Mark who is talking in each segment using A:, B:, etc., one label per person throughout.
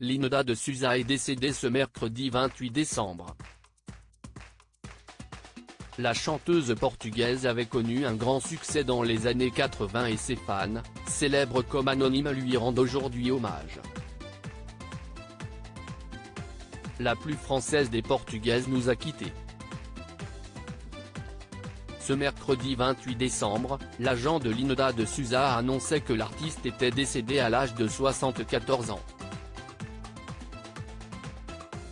A: Linda de Souza est décédée ce mercredi 28 décembre. La chanteuse portugaise avait connu un grand succès dans les années 80 et ses fans, célèbres comme anonymes, lui rendent aujourd'hui hommage. La plus française des Portugaises nous a quittés. Ce mercredi 28 décembre, l'agent de Linda de Souza a annoncé que l'artiste était décédée à l'âge de 74 ans.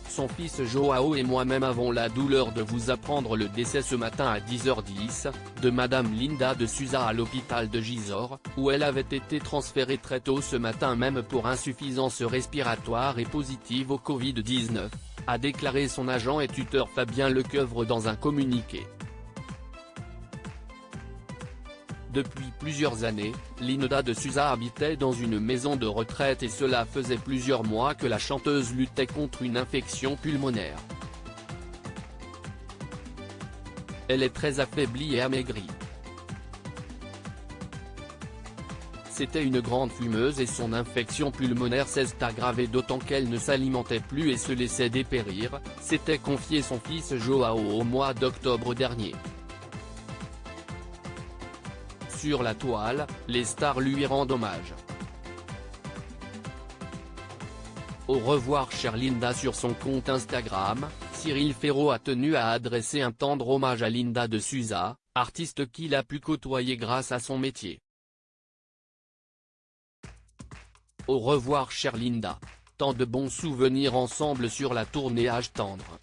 A: Son fils Joao et moi-même avons la douleur de vous apprendre le décès ce matin à 10h10, de Madame Linda de Souza à l'hôpital de Gisors, où elle avait été transférée très tôt ce matin même pour insuffisance respiratoire et positive au Covid-19, a déclaré son agent et tuteur Fabien Lecoeuvre dans un communiqué. Depuis plusieurs années, Linda de Souza habitait dans une maison de retraite et cela faisait plusieurs mois que la chanteuse luttait contre une infection pulmonaire. Elle est très affaiblie et amaigrie. C'était une grande fumeuse et son infection pulmonaire s'est aggravée d'autant qu'elle ne s'alimentait plus et se laissait dépérir, s'était confié son fils Joao au mois d'octobre dernier. Sur la toile, les stars lui rendent hommage. Au revoir chère Linda. Sur son compte Instagram, Cyril Ferraud a tenu à adresser un tendre hommage à Linda de Souza, artiste qu'il a pu côtoyer grâce à son métier. Au revoir chère Linda. Tant de bons souvenirs ensemble sur la tournée Âge tendre.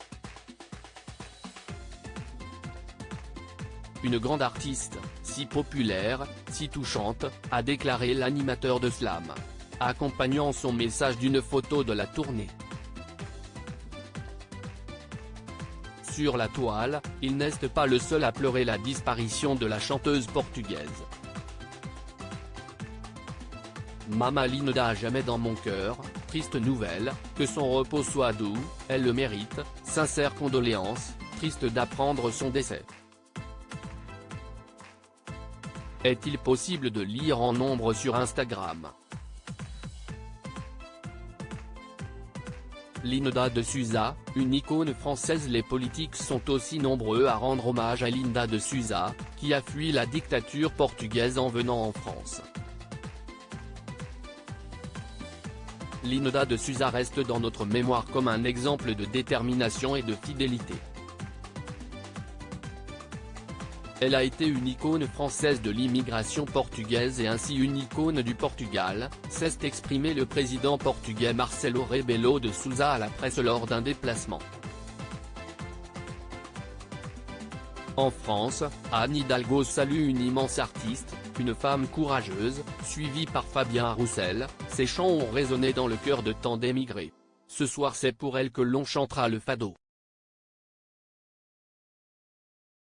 A: Une grande artiste, si populaire, si touchante, a déclaré l'animateur de Slam, accompagnant son message d'une photo de la tournée. Sur la toile, il n'est pas le seul à pleurer la disparition de la chanteuse portugaise. Mama Linda à jamais dans mon cœur, triste nouvelle, que son repos soit doux, elle le mérite, sincères condoléances, triste d'apprendre son décès. Est-il possible de lire en nombre sur Instagram? Linda de Souza, une icône française. Les politiques sont aussi nombreux à rendre hommage à Linda de Souza, qui a fui la dictature portugaise en venant en France. Linda de Souza reste dans notre mémoire comme un exemple de détermination et de fidélité. Elle a été une icône française de l'immigration portugaise et ainsi une icône du Portugal, s'est exprimé le président portugais Marcelo Rebelo de Sousa à la presse lors d'un déplacement. En France, Anne Hidalgo salue une immense artiste, une femme courageuse, suivie par Fabien Roussel. Ses chants ont résonné dans le cœur de tant d'émigrés. Ce soir c'est pour elle que l'on chantera le fado.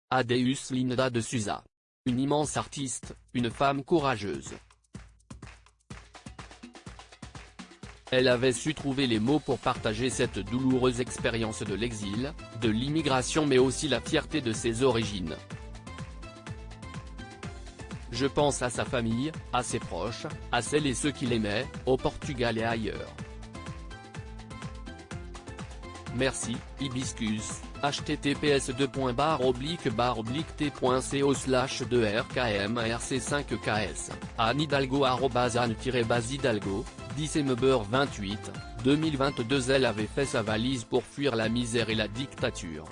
A: Adeus Linda de Souza. Une immense artiste, une femme courageuse. Elle avait su trouver les mots pour partager cette douloureuse expérience de l'exil, de l'immigration mais aussi la fierté de ses origines. Je pense à sa famille, à ses proches, à celles et ceux qui l'aimaient, au Portugal et ailleurs. Merci, Hibiscus, https://t.co/2rkmrc5ks, Anne Hidalgo @Anne-Hidalgo, December 28, 2022. Elle avait fait sa valise pour fuir la misère et la dictature.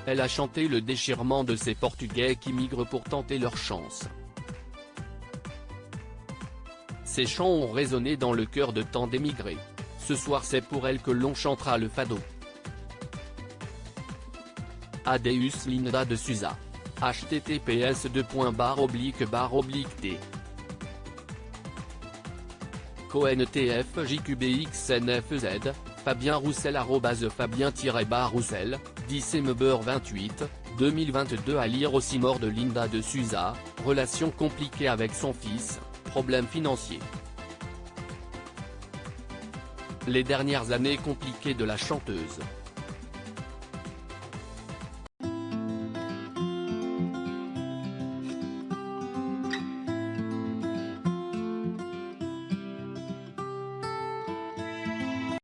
A: Elle a chanté le déchirement de ces Portugais qui migrent pour tenter leur chance. Ces chants ont résonné dans le cœur de tant d'émigrés. Ce soir c'est pour elle que l'on chantera le fado. Adeus Linda de Souza. https://t. Cohen TF JQBXNFZ, Fabien Roussel @Fabien-Roussel, December 28, 2022. À lire aussi mort de Linda de Souza, relation compliquée avec son fils, problèmes financiers. Les dernières années compliquées de la chanteuse.